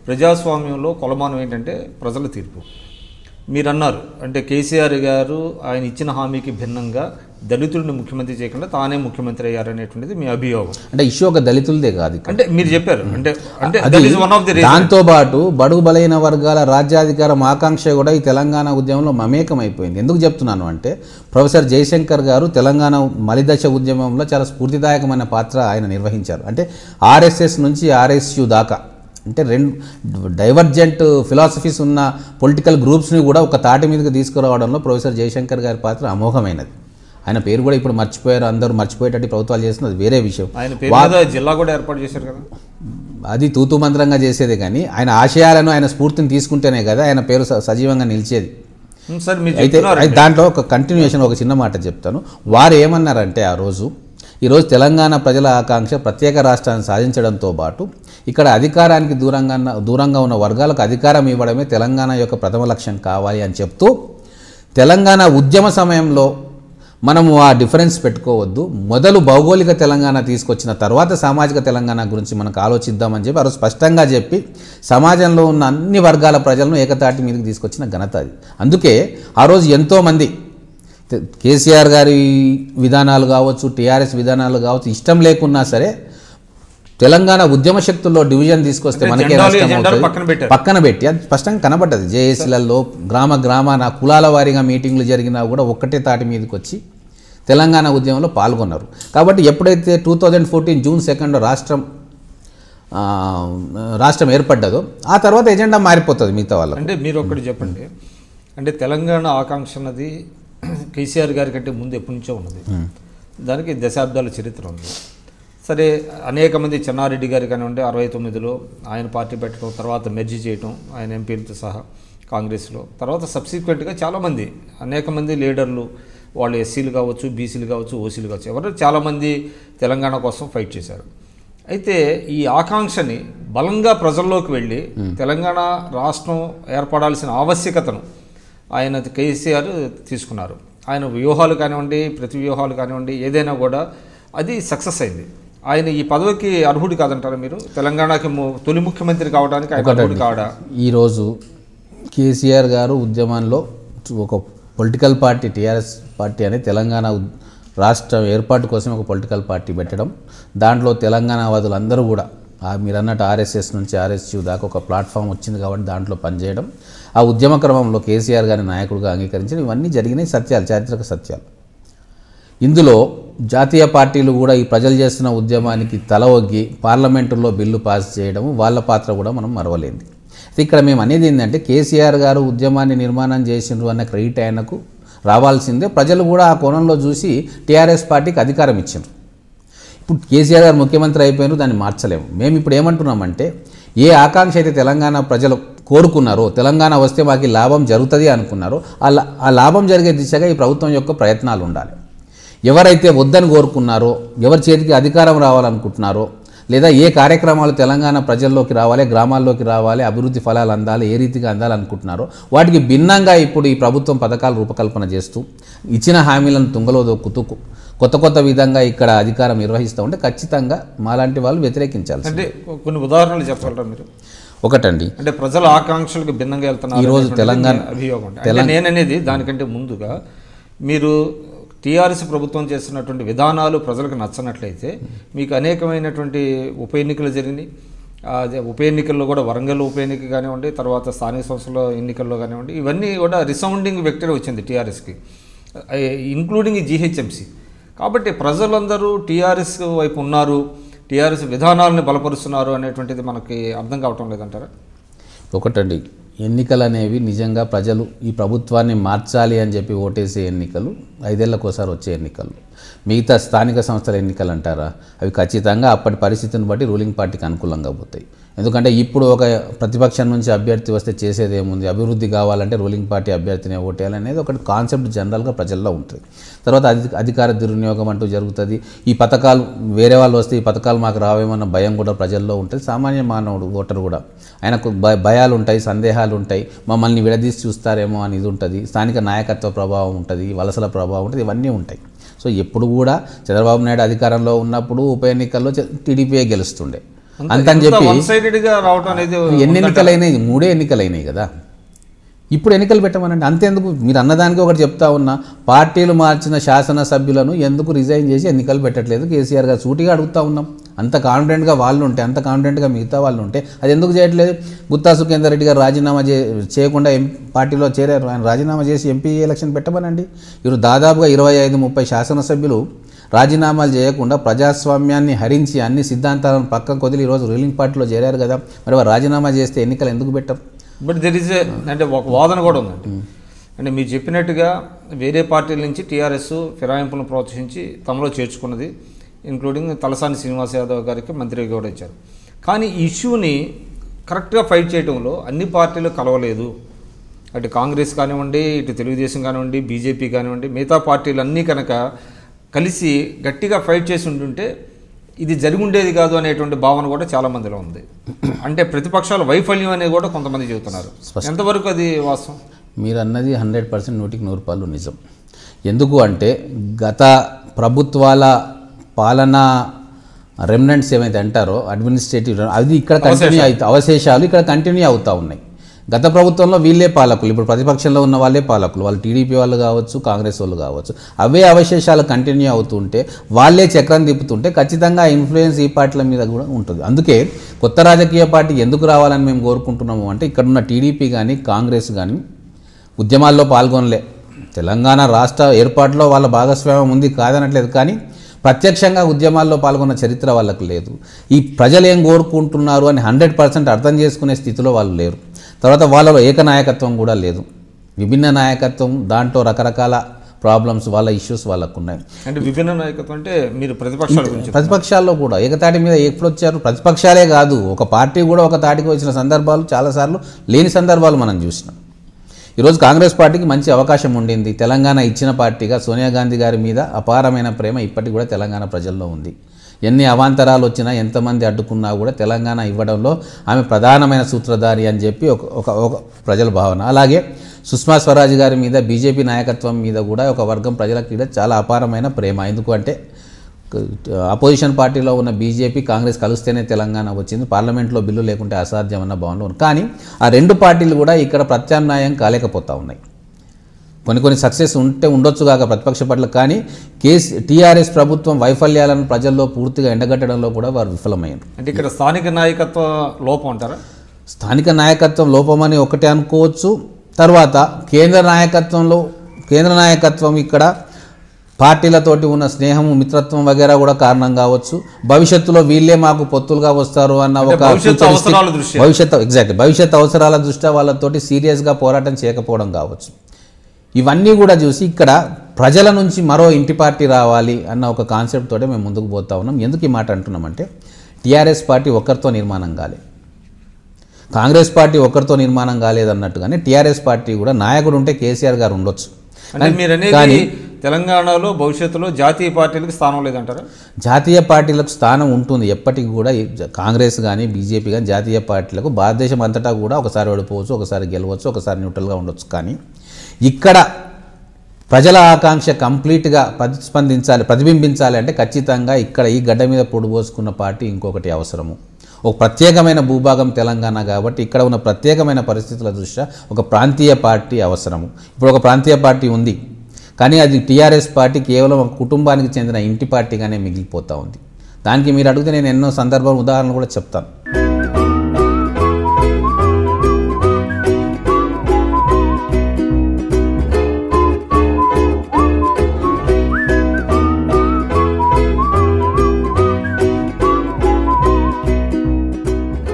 ప్రజాస్వామ్యంలో కొలమానం ఏంటంటే ప్రజల తీర్పు. మీరు అన్నారు అంటే కేసీఆర్ గారు ఆయన ఇచ్చిన హామీకి భిన్నంగా దళితుడిని ముఖ్యమంత్రి చేయకుండా తానే ముఖ్యమంత్రి అయ్యారనేటువంటిది మీ అభియోగం. అంటే ఇష్యూ ఒక దళితులదే కాదు, అంటే మీరు చెప్పారు. అంటే దాంతో పాటు బడుగు బలైన వర్గాల రాజ్యాధికారం ఆకాంక్ష కూడా ఈ తెలంగాణ ఉద్యమంలో మమేకమైపోయింది. ఎందుకు చెప్తున్నాను అంటే ప్రొఫెసర్ జయశంకర్ గారు తెలంగాణ మలిదశ ఉద్యమంలో చాలా స్ఫూర్తిదాయకమైన పాత్ర ఆయన నిర్వహించారు. అంటే ఆర్ఎస్ఎస్ నుంచి ఆర్ఎస్యు దాకా అంటే రెండు డైవర్జెంట్ ఫిలాసఫీస్ ఉన్న పొలిటికల్ గ్రూప్స్ని కూడా ఒక తాటి మీదకి తీసుకురావడంలో ప్రొఫెసర్ జయశంకర్ గారి పాత్ర అమోఘమైనది. ఆయన పేరు కూడా ఇప్పుడు మర్చిపోయారు, అందరూ మర్చిపోయేటట్టు ప్రభుత్వాలు చేస్తున్నది వేరే విషయం. జిల్లా కూడా ఏర్పాటు చేశారు కదా, అది తూతూ మంత్రంగా చేసేదే కానీ ఆయన ఆశయాలను ఆయన స్ఫూర్తిని తీసుకుంటేనే కదా ఆయన పేరు సజీవంగా నిలిచేది. అయితే దాంట్లో ఒక కంటిన్యూషన్ ఒక చిన్న మాట చెప్తాను. వారు ఏమన్నారంటే ఈరోజు తెలంగాణ ప్రజల ఆకాంక్ష ప్రత్యేక రాష్ట్రాన్ని సాధించడంతో పాటు ఇక్కడ అధికారానికి దూరంగా ఉన్న వర్గాలకు అధికారం ఇవ్వడమే తెలంగాణ యొక్క ప్రథమ లక్ష్యం కావాలి అని చెప్తూ తెలంగాణ ఉద్యమ సమయంలో మనము ఆ డిఫరెన్స్ పెట్టుకోవద్దు, మొదలు భౌగోళిక తెలంగాణ తీసుకొచ్చిన తర్వాత సామాజిక తెలంగాణ గురించి మనకు ఆలోచిద్దామని చెప్పి ఆ రోజు స్పష్టంగా చెప్పి సమాజంలో ఉన్న అన్ని వర్గాల ప్రజలను ఏకతాటి మీదకి తీసుకొచ్చిన ఘనత అది. అందుకే ఆ రోజు ఎంతోమంది కేసీఆర్ గారి విధానాలు కావచ్చు, టీఆర్ఎస్ విధానాలు కావచ్చు, ఇష్టం లేకున్నా సరే తెలంగాణ ఉద్యమ శక్తుల్లో డివిజన్ తీసుకొస్తే మనకే పక్కన పెట్టి అది స్పష్టంగా కనబడ్డది. జేఏసీలలో గ్రామాన కులాల వారీగా మీటింగ్లు జరిగినా కూడా ఒక్కటే తాటి మీదకి వచ్చి తెలంగాణ ఉద్యమంలో పాల్గొన్నారు. కాబట్టి ఎప్పుడైతే 2014 జూన్ 2 రాష్ట్రం ఏర్పడ్డదో ఆ తర్వాత ఎజెండా మారిపోతుంది మిగతా వాళ్ళు. అంటే మీరు ఒకటి చెప్పండి, అంటే తెలంగాణ ఆకాంక్ష అన్నది కేసీఆర్ గారి కంటే ముందు ఎప్పటి నుంచో ఉన్నది, దానికి దశాబ్దాల చరిత్ర ఉంది. సరే, అనేక మంది చెన్నారెడ్డి గారి కానివ్వండి 69లో ఆయన పార్టీ పెట్టడం, తర్వాత మెర్జీ చేయటం ఆయన ఎంపీలతో సహా కాంగ్రెస్లో, తర్వాత సబ్సిక్వెంట్గా చాలామంది అనేక మంది లీడర్లు వాళ్ళు ఎస్సీలు కావచ్చు, బీసీలు కావచ్చు, ఓసీలు కావచ్చు, ఎవరు చాలామంది తెలంగాణ కోసం ఫైట్ చేశారు. అయితే ఈ ఆకాంక్షని బలంగా ప్రజల్లోకి వెళ్ళి తెలంగాణ రాష్ట్రం ఏర్పడాల్సిన ఆవశ్యకతను ఆయన కేసీఆర్ తీసుకున్నారు. ఆయన వ్యూహాలు కానివ్వండి, ప్రతి వ్యూహాలు కానివ్వండి, ఏదైనా కూడా అది సక్సెస్ అయింది. ఆయన ఈ పదవికి అర్హుడు కాదంటారా మీరు? తెలంగాణకి తొలి ముఖ్యమంత్రి కావడానికి ఆయన అర్హుడు కావడా? ఈరోజు కేసీఆర్ గారు ఉద్యమంలో ఒక పొలిటికల్ పార్టీ టీఆర్ఎస్ పార్టీ అని తెలంగాణ రాష్ట్ర ఏర్పాటు కోసం ఒక పొలిటికల్ పార్టీ పెట్టడం, దాంట్లో తెలంగాణ వాదులందరూ కూడా మీరు అన్నట్టు ఆర్ఎస్ఎస్ నుంచి ఆర్ఎస్యు దాకా ఒక ప్లాట్ఫామ్ వచ్చింది కాబట్టి దాంట్లో పనిచేయడం, ఆ ఉద్యమ క్రమంలో కేసీఆర్ గారి నాయకుడిగా అంగీకరించడం, ఇవన్నీ జరిగినాయి సత్యాలు, చారిత్రక సత్యాలు. ఇందులో జాతీయ పార్టీలు కూడా ఈ ప్రజలు చేస్తున్న ఉద్యమానికి తల ఒగ్గి పార్లమెంటులో బిల్లు పాస్ చేయడం వాళ్ళ పాత్ర కూడా మనం మరవలేంది. ఇక్కడ మేము అనేది ఏంటంటే కేసీఆర్ గారు ఉద్యమాన్ని నిర్మాణం చేసిండ్రు అన్న క్రెడిట్ ఆయనకు రావాల్సిందే. ప్రజలు కూడా ఆ కోణంలో చూసి టీఆర్ఎస్ పార్టీకి అధికారం ఇచ్చిండ్రు. ఇప్పుడు కేసీఆర్ గారు ముఖ్యమంత్రి అయిపోయినారు, దాన్ని మార్చలేము. మేము ఇప్పుడు ఏమంటున్నామంటే ఏ ఆకాంక్ష అయితే తెలంగాణ ప్రజలు కోరుకున్నారో, తెలంగాణ వస్తే మాకు లాభం జరుగుతుంది అనుకున్నారో ఆ లాభం జరిగే దిశగా ఈ ప్రభుత్వం యొక్క ప్రయత్నాలు ఉండాలి. ఎవరైతే వద్దని కోరుకున్నారో, ఎవరి చేతికి అధికారం రావాలనుకుంటున్నారో, లేదా ఏ కార్యక్రమాలు తెలంగాణ ప్రజల్లోకి రావాలి, గ్రామాల్లోకి రావాలి, అభివృద్ధి ఫలాలు అందాలి, ఏ రీతిగా అందాలనుకుంటున్నారో వాటికి భిన్నంగా ఇప్పుడు ఈ ప్రభుత్వం పథకాలు రూపకల్పన చేస్తూ ఇచ్చిన హామీలను తుంగలో దొక్కుతూ కొత్త విధంగా ఇక్కడ అధికారం నిర్వహిస్తూ ఉంటే ఖచ్చితంగా మాలాంటి వాళ్ళు వ్యతిరేకించాలి. అంటే కొన్ని ఉదాహరణలు చెప్పగలరా మీరు? ఒకటండి, అంటే ప్రజల ఆకాంక్షలకు భిన్నంగా వెళ్తున్నారు ఈరోజు తెలంగాణ అభియోగం. నేననేది దానికంటే ముందుగా మీరు టీఆర్ఎస్ ప్రభుత్వం చేస్తున్నటువంటి విధానాలు ప్రజలకు నచ్చనట్లయితే మీకు అనేకమైనటువంటి ఉప ఎన్నికలు జరిగినాయి. ఉప ఎన్నికల్లో కూడా వరంగల్ ఉప ఎన్నిక కానివ్వండి, తర్వాత స్థానిక సంస్థల ఎన్నికల్లో కానివ్వండి, ఇవన్నీ కూడా రిసౌండింగ్ విక్టరీ వచ్చింది టీఆర్ఎస్కి, ఇంక్లూడింగ్ జీహెచ్ఎంసీ. కాబట్టి ప్రజలందరూ టీఆర్ఎస్ వైపు ఉన్నారు, టీఆర్ఎస్ విధానాలను బలపరుస్తున్నారు అనేటువంటిది మనకి అర్థం కావటం లేదంటారా? ఒకటండి, ఎన్నికలు అనేవి నిజంగా ప్రజలు ఈ ప్రభుత్వాన్ని మార్చాలి అని చెప్పి ఓటేసే ఎన్నికలు 5 ఏళ్లకోసారి వచ్చే ఎన్నికలు. మిగతా స్థానిక సంస్థల ఎన్నికలు అంటారా, అవి ఖచ్చితంగా అప్పటి పరిస్థితిని బట్టి రూలింగ్ పార్టీకి అనుకూలంగా పోతాయి. ఎందుకంటే ఇప్పుడు ఒక ప్రతిపక్షం నుంచి అభ్యర్థి వస్తే చేసేది ఏముంది, అభివృద్ధి కావాలంటే రూలింగ్ పార్టీ అభ్యర్థినే ఓటేయాలనేది ఒకటి కాన్సెప్ట్ జనరల్గా ప్రజల్లో ఉంటుంది. తర్వాత అధికార దుర్వినియోగం అంటూ జరుగుతుంది. ఈ పథకాలు వేరే వాళ్ళు వస్తే ఈ పథకాలు మాకు రావేమన్న భయం కూడా ప్రజల్లో ఉంటుంది. సామాన్య మానవుడు ఓటర్ కూడా ఆయనకు భయాలు ఉంటాయి, సందేహాలు ఉంటాయి, మమ్మల్ని విడదీసి చూస్తారేమో అని ఇది ఉంటుంది, స్థానిక నాయకత్వ ప్రభావం ఉంటుంది, వలసల ప్రభావం ఉంటుంది, ఇవన్నీ ఉంటాయి. సో ఎప్పుడు కూడా చంద్రబాబు నాయుడు అధికారంలో ఉన్నప్పుడు ఉప ఎన్నికల్లో టీడీపీఏ గెలుస్తుండే. అంతని చెప్పి ఎన్ని ఎన్నికలైనాయి, 3 ఎన్నికలైనాయి కదా. ఇప్పుడు ఎన్నికలు పెట్టమనండి అంతేందుకు. మీరు అన్నదానికి ఒకటి చెప్తా ఉన్నా, పార్టీలు మార్చిన శాసనసభ్యులను ఎందుకు రిజైన్ చేసి ఎన్నికలు పెట్టట్లేదు కేసీఆర్ గారు సూటిగా అడుగుతూ ఉన్నాం. అంత కాన్ఫిడెంట్గా వాళ్ళు ఉంటే, అంత కాన్ఫిడెంట్గా మిగతా వాళ్ళు ఉంటే అది ఎందుకు చేయట్లేదు? గుత్తా సుఖేందర్ రెడ్డి గారు రాజీనామా చేయకుండా పార్టీలో చేరారు. ఆయన రాజీనామా చేసి ఎంపీ ఎలక్షన్ పెట్టమనండి. ఇప్పుడు దాదాపుగా 25-30 శాసనసభ్యులు రాజీనామాలు చేయకుండా ప్రజాస్వామ్యాన్ని హరించి అన్ని సిద్ధాంతాలను పక్కకు వదిలి ఈరోజు రూలింగ్ పార్టీలో చేరారు కదా. మరి వారు రాజీనామా చేస్తే ఎన్నికలు ఎందుకు పెట్టరు? బట్ దెర్ ఇస్ అంటే ఒక వాదన కూడా ఉందండి. అంటే మీరు చెప్పినట్టుగా వేరే పార్టీల నుంచి టీఆర్ఎస్ ఫిరాయింపులను ప్రోత్సహించి తమలో చేర్చుకున్నది, ఇంక్లూడింగ్ తలసాని శ్రీనివాస్ యాదవ్ గారికి మంత్రిగా కూడా ఇచ్చారు. కానీ ఈ ఇష్యూని కరెక్ట్గా ఫైట్ చేయడంలో అన్ని పార్టీలు కలవలేదు. అటు కాంగ్రెస్ కానివ్వండి, ఇటు తెలుగుదేశం కానివ్వండి, బీజేపీ కానివ్వండి, మిగతా పార్టీలు అన్నీ కనుక కలిసి గట్టిగా ఫైట్ చేసి ఉంటుంటే ఇది జరిగి ఉండేది కాదు అనేటువంటి భావన కూడా చాలామందిలో ఉంది. అంటే ప్రతిపక్షాల వైఫల్యం అనేది కూడా కొంతమంది చెబుతున్నారు. ఎంతవరకు అది వాస్తవం? మీరు అన్నది 100% 100% నిజం. ఎందుకు అంటే గత ప్రభుత్వాల పాలనా రెమినెంట్స్ ఏమైతే అంటారో అడ్మినిస్ట్రేటివ్, అది ఇక్కడ కంటిన్యూ అవుతా, అవశేషాలు ఇక్కడ కంటిన్యూ అవుతూ ఉన్నాయి. గత ప్రభుత్వంలో వీళ్ళే పాలకులు, ఇప్పుడు ప్రతిపక్షంలో ఉన్న వాళ్ళే పాలకులు, వాళ్ళు టీడీపీ వాళ్ళు కావచ్చు, కాంగ్రెస్ వాళ్ళు కావచ్చు. అవే అవశేషాలు కంటిన్యూ అవుతుంటే, వాళ్ళే చక్రం తిప్పుతుంటే ఖచ్చితంగా ఇన్ఫ్లుయెన్స్ ఈ పార్టీల మీద కూడా ఉంటుంది. అందుకే కొత్త రాజకీయ పార్టీ ఎందుకు రావాలని మేము కోరుకుంటున్నాము అంటే, ఇక్కడున్న టీడీపీ కానీ కాంగ్రెస్ కానీ ఉద్యమాల్లో పాల్గొనలే. తెలంగాణ రాష్ట్ర ఏర్పాటులో వాళ్ళ భాగస్వామ్యం ఉంది కాదనట్లేదు, కానీ ప్రత్యక్షంగా ఉద్యమాల్లో పాల్గొన్న చరిత్ర వాళ్ళకు లేదు. ఈ ప్రజలు ఏం కోరుకుంటున్నారు అని 100% అర్థం చేసుకునే స్థితిలో వాళ్ళు లేరు. తర్వాత వాళ్ళలో ఏకనాయకత్వం కూడా లేదు, విభిన్న నాయకత్వం, దాంట్లో రకరకాల ప్రాబ్లమ్స్, వాళ్ళ ఇష్యూస్ వాళ్ళకు ఉన్నాయి. అంటే విభిన్న నాయకత్వం అంటే మీరు ప్రతిపక్షాల్లో కూడా ఏకతాటి మీద ఎప్పుడు వచ్చారు? ప్రతిపక్షాలే కాదు, ఒక పార్టీ కూడా ఒక తాటికి వచ్చిన సందర్భాలు చాలాసార్లు లేని సందర్భాలు మనం చూసినాం. ఈరోజు కాంగ్రెస్ పార్టీకి మంచి అవకాశం ఉండింది. తెలంగాణ ఇచ్చిన పార్టీగా సోనియా గాంధీ గారి మీద అపారమైన ప్రేమ ఇప్పటికి కూడా తెలంగాణ ప్రజల్లో ఉంది. ఎన్ని అవాంతరాలు వచ్చినా, ఎంతమంది అడ్డుకున్నా కూడా తెలంగాణ ఇవ్వడంలో ఆమె ప్రధానమైన సూత్రధారి అని చెప్పి ఒక ప్రజల భావన. అలాగే సుష్మా స్వరాజ్ గారి మీద, బీజేపీ నాయకత్వం మీద కూడా ఒక వర్గం ప్రజలకు చాలా అపారమైన ప్రేమ. ఎందుకంటే అపోజిషన్ పార్టీలో ఉన్న బీజేపీ కాంగ్రెస్ కలిస్తేనే తెలంగాణ వచ్చింది, పార్లమెంట్లో బిల్లు లేకుంటే అసాధ్యమన్న భావనలో ఉంది. కానీ ఆ రెండు పార్టీలు కూడా ఇక్కడ ప్రత్యామ్నాయం కాలేకపోతూ ఉన్నాయి. కొన్ని సక్సెస్ ఉండొచ్చు కాక ప్రతిపక్ష పట్ల, కానీ టీఆర్ఎస్ ప్రభుత్వం వైఫల్యాలను ప్రజల్లో పూర్తిగా ఎండగట్టడంలో కూడా వారు విఫలమైంది. అంటే ఇక్కడ స్థానిక నాయకత్వ లోపం అంటారా? స్థానిక నాయకత్వం లోపమని ఒకటే అనుకోవచ్చు. తర్వాత కేంద్ర నాయకత్వం ఇక్కడ పార్టీలతోటి ఉన్న స్నేహము, మిత్రత్వం వగేరా కూడా కారణం కావచ్చు. భవిష్యత్తులో వీళ్ళే మాకు పొత్తులుగా వస్తారు అన్న ఒక భవిష్యత్ అవసరాల దృష్ట్యా వాళ్ళతోటి సీరియస్గా పోరాటం చేయకపోవడం కావచ్చు. ఇవన్నీ కూడా చూసి ఇక్కడ ప్రజల నుంచి మరో ఇంటి పార్టీ రావాలి అన్న ఒక కాన్సెప్ట్ తోటే మేము ముందుకు పోతా ఉన్నాం. ఎందుకు ఈ మాట అంటున్నామంటే, టీఆర్ఎస్ పార్టీ ఒక్కరితో నిర్మాణం కాలేదు, కాంగ్రెస్ పార్టీ ఒక్కరితో నిర్మాణం కాలేదన్నట్టుగానే టీఆర్ఎస్ పార్టీ కూడా నాయకుడు ఉంటే కేసీఆర్ గారు ఉండొచ్చు. కానీ తెలంగాణలో భవిష్యత్తులో జాతీయ పార్టీలకు స్థానం లేదంటారా? జాతీయ పార్టీలకు స్థానం ఉంటుంది ఎప్పటికీ కూడా. కాంగ్రెస్ కానీ బీజేపీ కానీ జాతీయ పార్టీలకు భారతదేశం అంతటా కూడా ఒకసారి ఓడిపోవచ్చు, ఒకసారి గెలవచ్చు, ఒకసారి న్యూట్రల్గా ఉండొచ్చు. కానీ ఇక్కడ ప్రజల ఆకాంక్ష కంప్లీట్గా ప్రతిబింబించాలి అంటే ఖచ్చితంగా ఇక్కడ ఈ గడ్డ మీద పొడిపోసుకున్న పార్టీ ఇంకొకటి అవసరము. ఒక ప్రత్యేకమైన భూభాగం తెలంగాణ కాబట్టి ఇక్కడ ఉన్న ప్రత్యేకమైన పరిస్థితుల దృష్ట్యా ఒక ప్రాంతీయ పార్టీ అవసరము. ఇప్పుడు ఒక ప్రాంతీయ పార్టీ ఉంది, కానీ అది టీఆర్ఎస్ పార్టీ కేవలం ఒక కుటుంబానికి చెందిన ఇంటి పార్టీగానే మిగిలిపోతూ ఉంది. దానికి మీరు అడిగితే నేను ఎన్నో సందర్భాలు ఉదాహరణలు కూడా చెప్తాను.